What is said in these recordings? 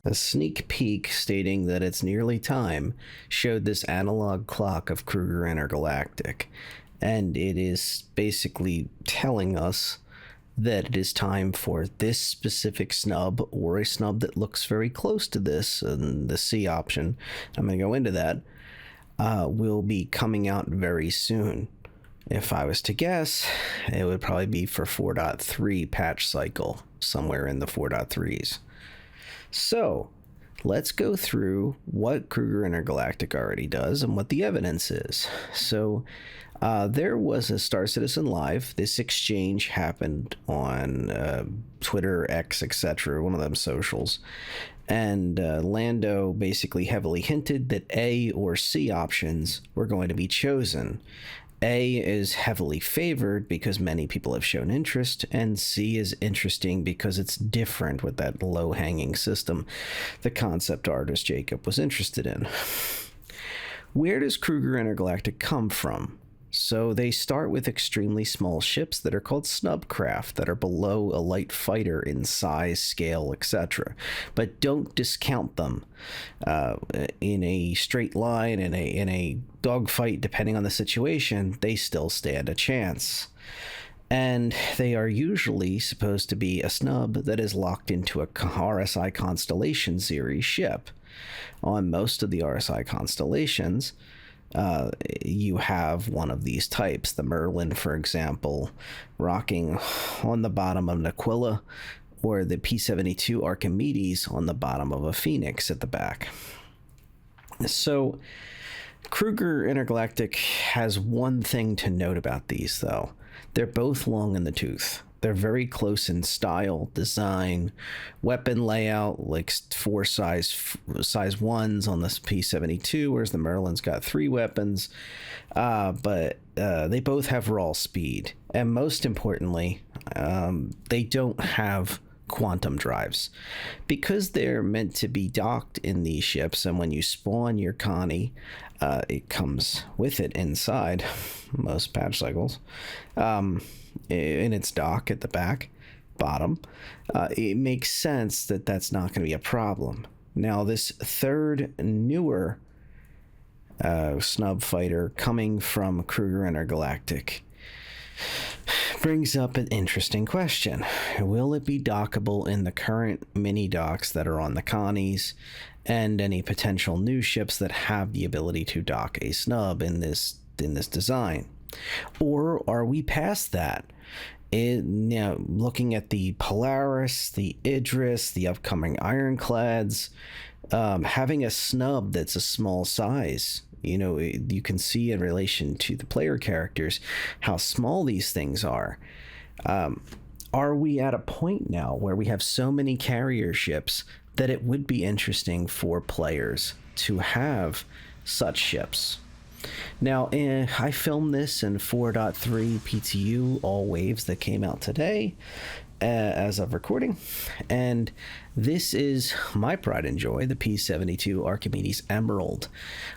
A sneak peek stating that it's nearly time showed this analog clock of Kruger Intergalactic, and it is basically telling us that it is time for this specific snub or a snub that looks very close to this, and the C option, I'm going to go into that, will be coming out very soon. If I was to guess, it would probably be for 4.3 patch cycle, somewhere in the 4.3s. So, let's go through what Kruger Intergalactic already does and what the evidence is. So, there was a Star Citizen Live. This exchange happened on Twitter, X, etc., one of them socials. And Lando basically heavily hinted that A or C options were going to be chosen. A is heavily favored because many people have shown interest, and C is interesting because it's different with that low-hanging system the concept artist Jacob was interested in. Where does Kruger Intergalactic come from? So they start with extremely small ships that are called snubcraft, that are below a light fighter in size, scale, etc. But don't discount them in a straight line, in a dogfight, depending on the situation. They still stand a chance. And they are usually supposed to be a snub that is locked into a RSI Constellation series ship. On most of the RSI constellations, you have one of these types, the Merlin, for example, rocking on the bottom of an Aquila, or the P-72 Archimedes on the bottom of a Phoenix at the back. So Kruger Intergalactic has one thing to note about these, though. They're both long in the tooth. They're very close in style, design, weapon layout, like four size ones on this P-72, whereas the Merlin's got 3 weapons. But they both have raw speed. And most importantly, they don't have quantum drives. Because they're meant to be docked in these ships, and when you spawn your Connie, it comes with it inside most patch cycles. In its dock at the bottom, it makes sense that that's not going to be a problem. Now, this third, newer snub fighter coming from Kruger Intergalactic brings up an interesting question. Will it be dockable in the current mini docks that are on the Connies, and any potential new ships that have the ability to dock a snub in this design? Or are we past that? Looking at the Polaris, the Idris, the upcoming Ironclads, having a snub that's a small size, you can see in relation to the player characters how small these things are. Are we at a point now where we have so many carrier ships that it would be interesting for players to have such ships? Now, I filmed this in 4.3 PTU, all waves that came out today as of recording, and this is my pride and joy, the P-72 Archimedes Emerald,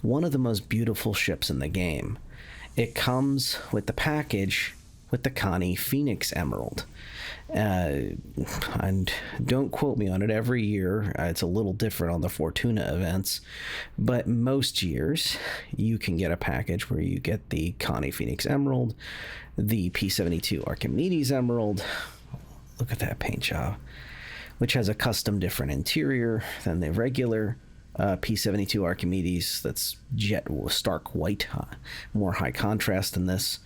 one of the most beautiful ships in the game. It comes with the package with the Connie Phoenix Emerald. And don't quote me on it, every year it's a little different on the Fortuna events, but most years you can get a package where you get the Connie Phoenix Emerald, the P-72 Archimedes Emerald. Look at that paint job, which has a custom different interior than the regular P-72 Archimedes. That's jet stark white, more high contrast than this.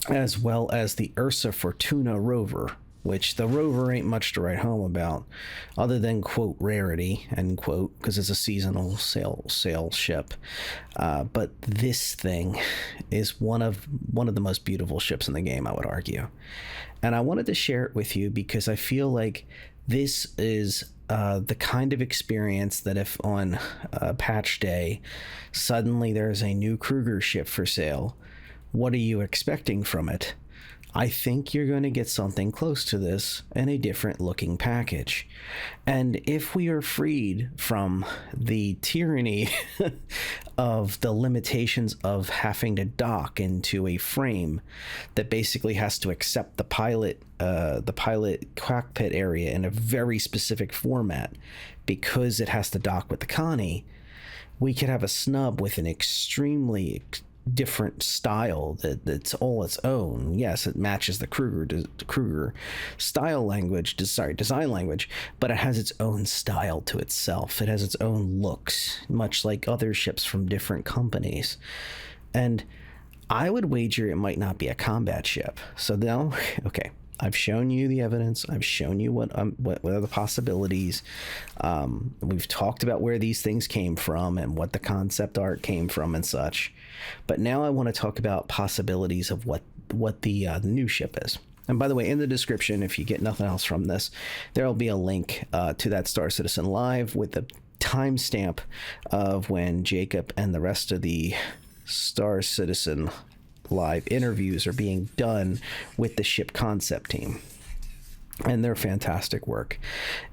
As well as the Ursa Fortuna rover, which the rover ain't much to write home about, other than, quote, rarity, end quote, because it's a seasonal sail ship. But this thing is one of the most beautiful ships in the game, I would argue. And I wanted to share it with you because I feel like this is the kind of experience that if on patch day suddenly there's a new Kruger ship for sale, what are you expecting from it? I think you're going to get something close to this in a different looking package. And if we are freed from the tyranny of the limitations of having to dock into a frame that basically has to accept the pilot cockpit area in a very specific format because it has to dock with the Connie, we could have a snub with an extremely different style that's all its own. Yes, it matches the Kruger style language, design language, but it has its own style to itself. It has its own looks, much like other ships from different companies. And I would wager it might not be a combat ship. So now, okay, I've shown you the evidence. I've shown you what are the possibilities. We've talked about where these things came from and what the concept art came from and such. But now I want to talk about possibilities of what the new ship is. And by the way, in the description, if you get nothing else from this, there'll be a link to that Star Citizen Live with the timestamp of when Jacob and the rest of the Star Citizen Live interviews are being done with the ship concept team, and they're fantastic work.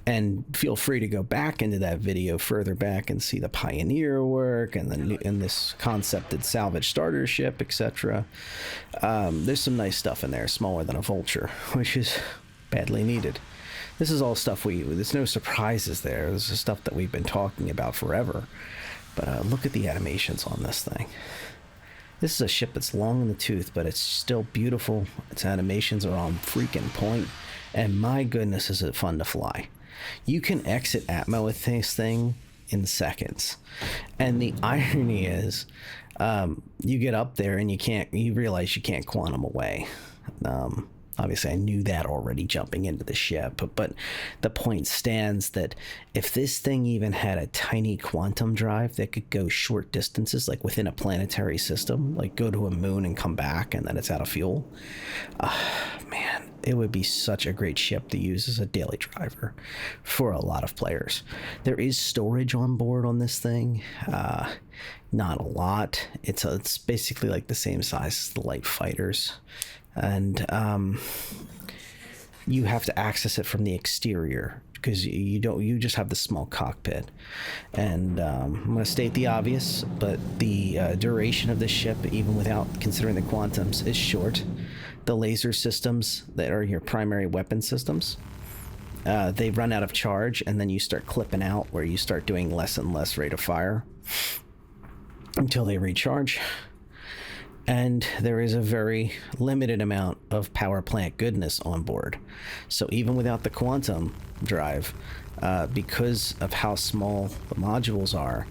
And feel free to go back into that video further back and see the Pioneer work and this concepted salvage starter ship, etc. There's some nice stuff in there, smaller than a Vulture, which is badly needed. This is all stuff there's no surprises there. This is stuff that we've been talking about forever. But look at the animations on this thing. This is a ship that's long in the tooth, but it's still beautiful. Its animations are on freaking point. And my goodness, is it fun to fly. You can exit Atmo with this thing in seconds. And the irony is, you get up there and you realize you can't quantum away. Obviously, I knew that already jumping into the ship, but the point stands that if this thing even had a tiny quantum drive that could go short distances, like within a planetary system, like go to a moon and come back and then it's out of fuel, man, it would be such a great ship to use as a daily driver for a lot of players. There is storage on board on this thing. Not a lot. It's basically like the same size as the light fighters. And you have to access it from the exterior because you just have the small cockpit. And I'm going to state the obvious, but the duration of this ship, even without considering the quantums, is short. The laser systems that are your primary weapon systems, they run out of charge, and then you start clipping out where you start doing less and less rate of fire until they recharge. And there is a very limited amount of power plant goodness on board. So even without the quantum drive, because of how small the modules are,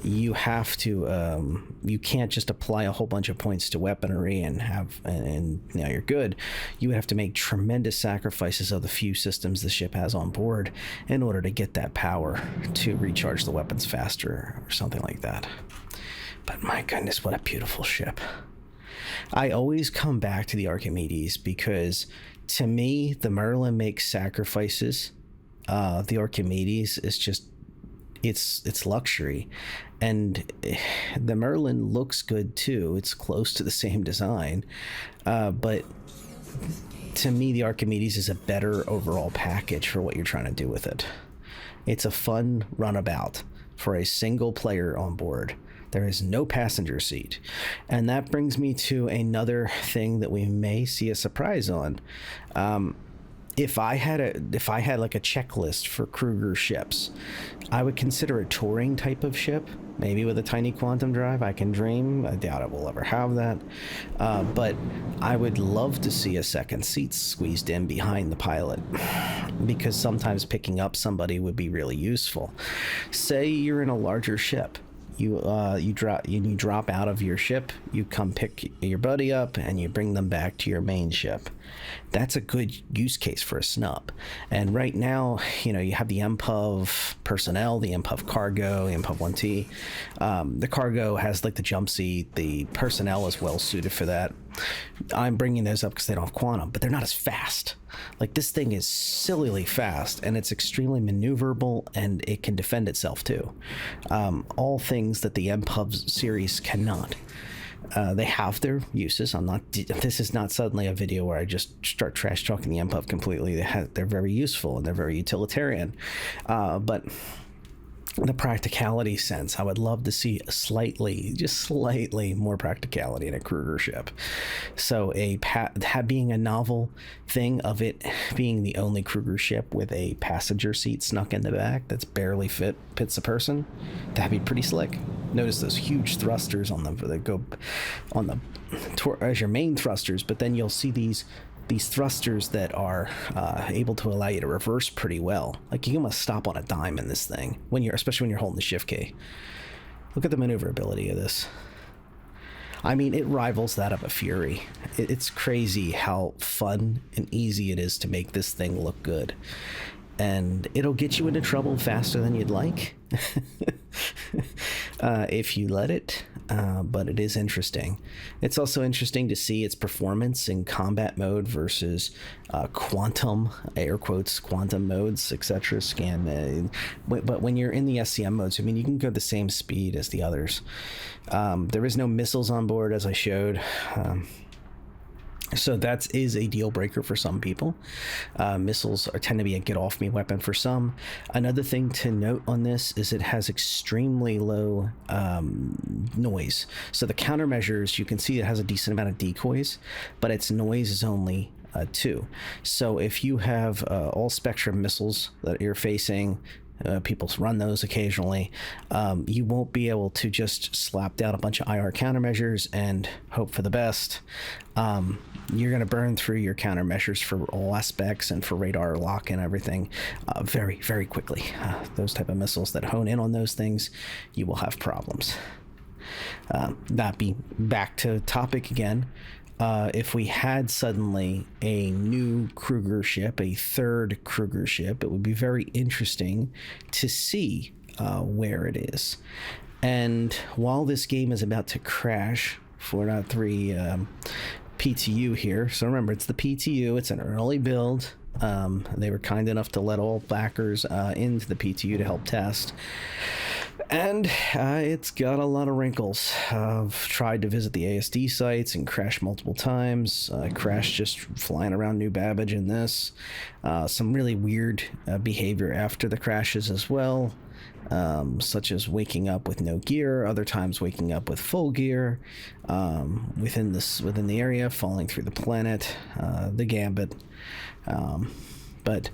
you have to, you can't just apply a whole bunch of points to weaponry and now you're good. You would have to make tremendous sacrifices of the few systems the ship has on board in order to get that power to recharge the weapons faster or something like that. But my goodness, what a beautiful ship. I always come back to the Archimedes because, to me, the Merlin makes sacrifices. The Archimedes is just, it's luxury. And the Merlin looks good too. It's close to the same design. But to me, the Archimedes is a better overall package for what you're trying to do with it. It's a fun runabout for a single player on board. There is no passenger seat. And that brings me to another thing that we may see a surprise on. If I had like a checklist for Kruger ships, I would consider a touring type of ship, maybe with a tiny quantum drive. I can dream. I doubt it will ever have that. But I would love to see a second seat squeezed in behind the pilot, because sometimes picking up somebody would be really useful. Say you're in a larger ship. You drop out of your ship, you come pick your buddy up, and you bring them back to your main ship. That's a good use case for a snub. And right now, you have the MPUV personnel, the MPUV cargo, the MPUV 1T. The cargo has like the jump seat. The personnel is well suited for that. I'm bringing those up because they don't have quantum, but they're not as fast. Like, this thing is sillily fast, and it's extremely maneuverable, and it can defend itself too. All things that the MPUV series cannot. They have their uses. This is not suddenly a video where I just start trash talking the MPUF completely. They're very useful and they're very utilitarian. But the practicality sense, I would love to see just slightly more practicality in a Kruger ship. So being a novel thing of it being the only Kruger ship with a passenger seat snuck in the back that's barely fits a person, that'd be pretty slick. Notice those huge thrusters on them that go on the as your main thrusters, but then you'll see these thrusters that are able to allow you to reverse pretty well. Like, you can almost stop on a dime in this thing especially when you're holding the shift key. Look at the maneuverability of this. I mean, it rivals that of a Fury. It's crazy how fun and easy it is to make this thing look good. And it'll get you into trouble faster than you'd like if you let it, but it is interesting. It's also interesting to see its performance in combat mode versus quantum, air quotes, quantum modes, etc. But when you're in the SCM modes, I mean, you can go the same speed as the others. There is no missiles on board, as I showed. So that is a deal breaker for some people. Missiles tend to be a get-off-me weapon for some. Another thing to note on this is it has extremely low noise. So the countermeasures, you can see it has a decent amount of decoys, but its noise is only 2. So if you have all spectrum missiles that you're facing, people run those occasionally, you won't be able to just slap down a bunch of IR countermeasures and hope for the best. You're going to burn through your countermeasures for all aspects and for radar lock and everything very, very quickly. Those type of missiles that hone in on those things, you will have problems. That be back to topic again. If we had suddenly a new Kruger ship, a third Kruger ship, it would be very interesting to see where it is. And while this game is about to crash, 4.3 PTU here, so remember, it's the PTU, it's an early build. They were kind enough to let all backers into the PTU to help test. And it's got a lot of wrinkles. I've tried to visit the ASD sites and crashed multiple times. Crashed just flying around New Babbage in this. Some really weird behavior after the crashes as well, such as waking up with no gear, other times waking up with full gear, within the area, falling through the planet, the gambit. But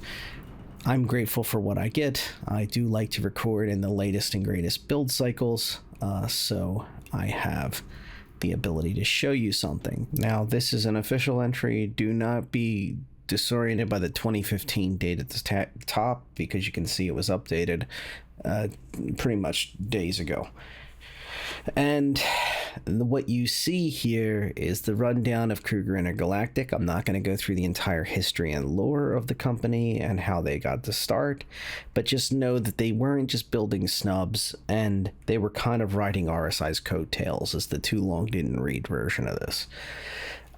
I'm grateful for what I get. I do like to record in the latest and greatest build cycles, so I have the ability to show you something. Now, this is an official entry. Do not be disoriented by the 2015 date at the top, because you can see it was updated pretty much days ago. And what you see here is the rundown of Kruger Intergalactic. I'm not going to go through the entire history and lore of the company and how they got to start, but just know that they weren't just building snubs, and they were kind of riding RSI's coattails as the too long didn't read version of this,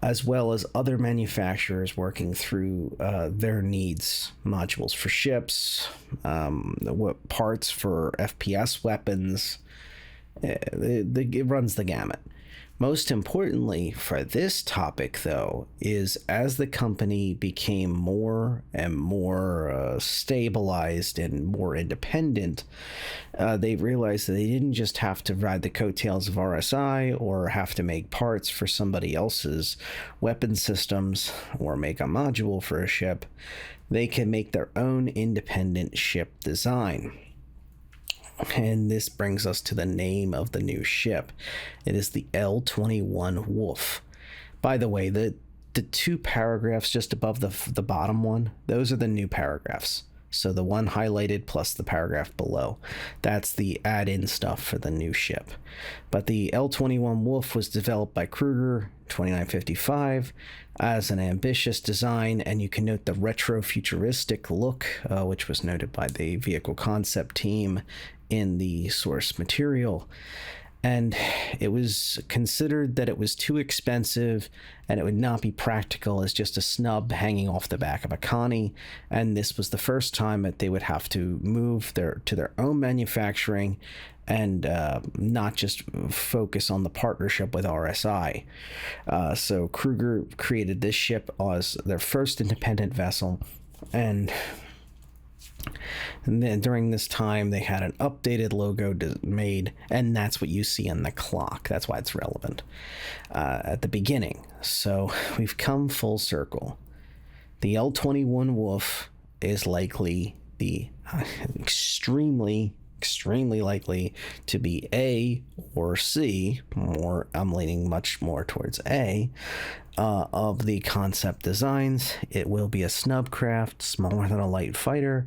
as well as other manufacturers working through their needs, modules for ships, parts for FPS weapons. It runs the gamut. Most importantly for this topic, though, is as the company became more and more stabilized and more independent, they realized that they didn't just have to ride the coattails of RSI or have to make parts for somebody else's weapon systems or make a module for a ship. They can make their own independent ship design. And this brings us to the name of the new ship. It is the L-21 Wolf. By the way, the 2 paragraphs just above the bottom one, those are the new paragraphs. So the one highlighted plus the paragraph below, that's the add-in stuff for the new ship. But the L-21 Wolf was developed by Kruger 2955 as an ambitious design, and you can note the retro-futuristic look, which was noted by the vehicle concept team in the source material. and it was considered that it was too expensive and it would not be practical as just a snub hanging off the back of a Connie. And this was the first time that they would have to move to their own manufacturing and not just focus on the partnership with RSI. So Kruger created this ship as their first independent vessel, and then during this time they had an updated logo made, and that's what you see on the clock. That's why it's relevant at the beginning. So we've come full circle. The L-21 Wolf is likely the extremely likely to be A or C. I'm leaning much more towards A of the concept designs. It will be a snub craft, smaller than a light fighter.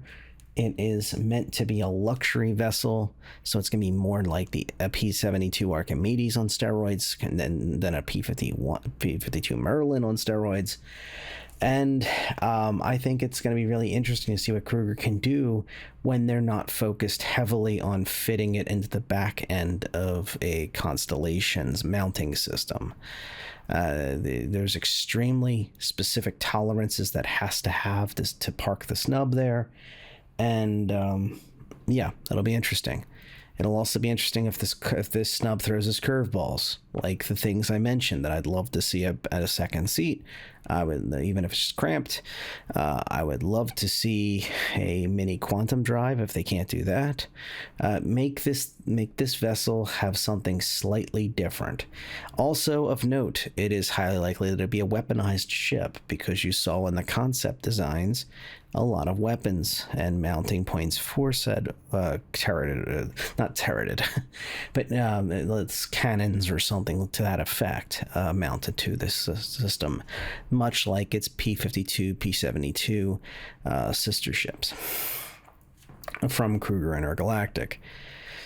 It is meant to be a luxury vessel, so it's going to be more like a P-72 Archimedes on steroids than a P-52 Merlin on steroids. And I think it's going to be really interesting to see what Kruger can do when they're not focused heavily on fitting it into the back end of a Constellation's mounting system. There's extremely specific tolerances that has to have this to park the snub there. And yeah, that'll be interesting. It'll also be interesting if this snub throws us curveballs, like the things I mentioned that I'd love to see at a second seat. I would, even if it's just cramped, I would love to see a mini quantum drive if they can't do that. Make this vessel have something slightly different. Also of note, it is highly likely to be a weaponized ship, because you saw in the concept designs a lot of weapons and mounting points for said not turreted, but it's cannons or something to that effect mounted to this system, much like its P-52, P-72 sister ships from Kruger Intergalactic.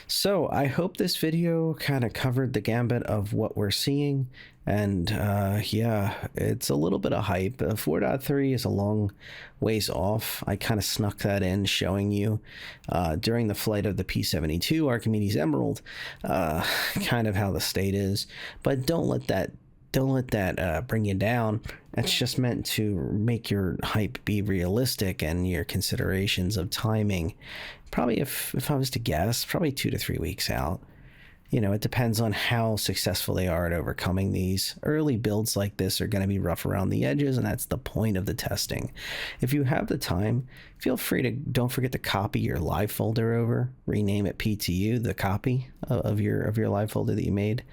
So I hope this video kind of covered the gambit of what we're seeing. And yeah, it's a little bit of hype. 4.3 is a long ways off. I kind of snuck that in, showing you during the flight of the P-72 Archimedes Emerald, kind of how the state is. But don't let that bring you down. It's just meant to make your hype be realistic and your considerations of timing. Probably, if I was to guess, probably 2 to 3 weeks out. You know, it depends on how successful they are at overcoming these. Early builds like this are going to be rough around the edges, and that's the point of the testing. If you have the time, feel free to, don't forget to copy your live folder over, rename it PTU, the copy of your live folder that you made,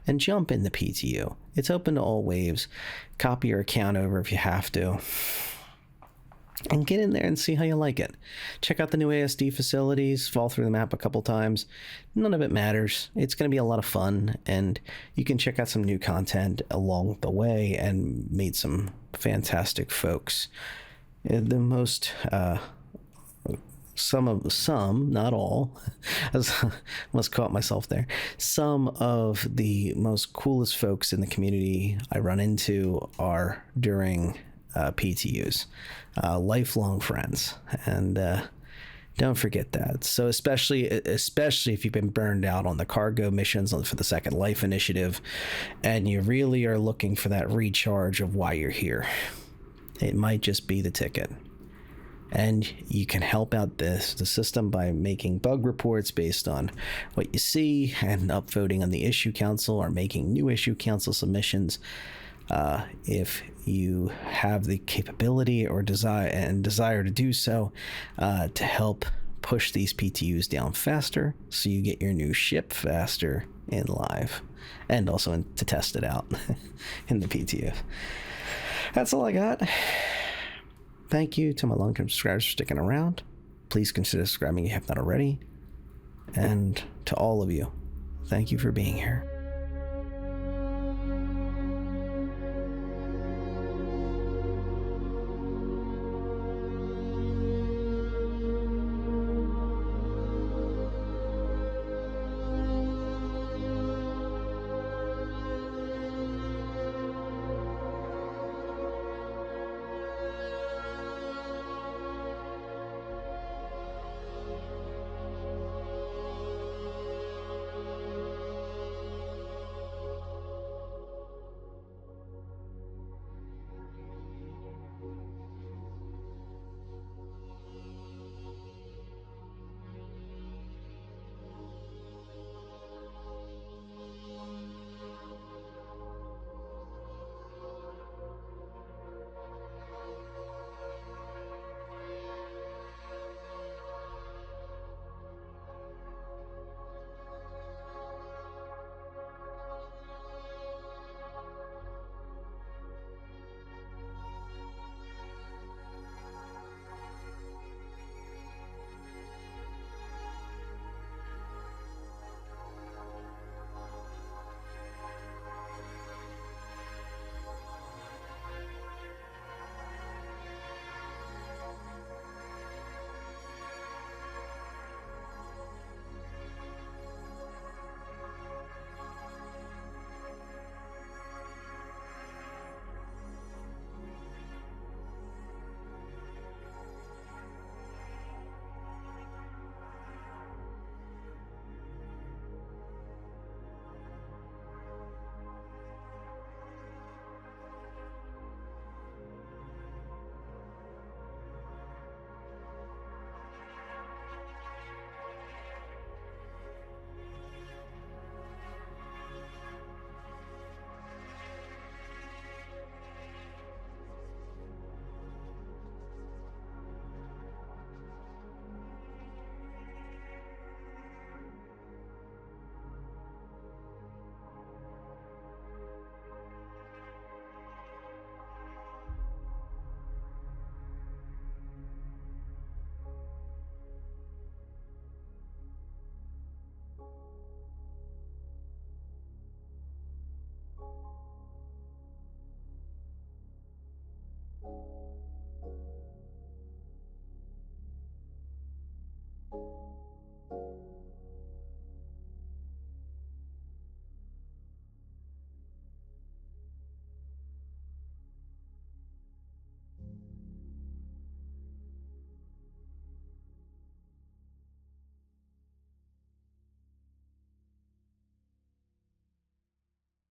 and jump into PTU. It's open to all waves. Copy your account over if you have to, and get in there and see how you like it. Check out the new ASD facilities, fall through the map a couple times. None of it matters. It's going to be a lot of fun, and you can check out some new content along the way and meet some fantastic folks. The most, some, not all, I almost caught myself there. Some of the most coolest folks in the community I run into are during PTUs, lifelong friends, and don't forget that. So especially if you've been burned out on the cargo missions for the Second Life initiative, and you really are looking for that recharge of why you're here, it might just be the ticket. And you can help out the system by making bug reports based on what you see and upvoting on the issue council, or making new issue council submissions. If you have the capability or desire to do so, to help push these PTUs down faster, so you get your new ship faster in live, and also to test it out in the PTU. That's all I got. Thank you to my long-term subscribers for sticking around. Please consider subscribing if you have not already. And to all of you, thank you for being here.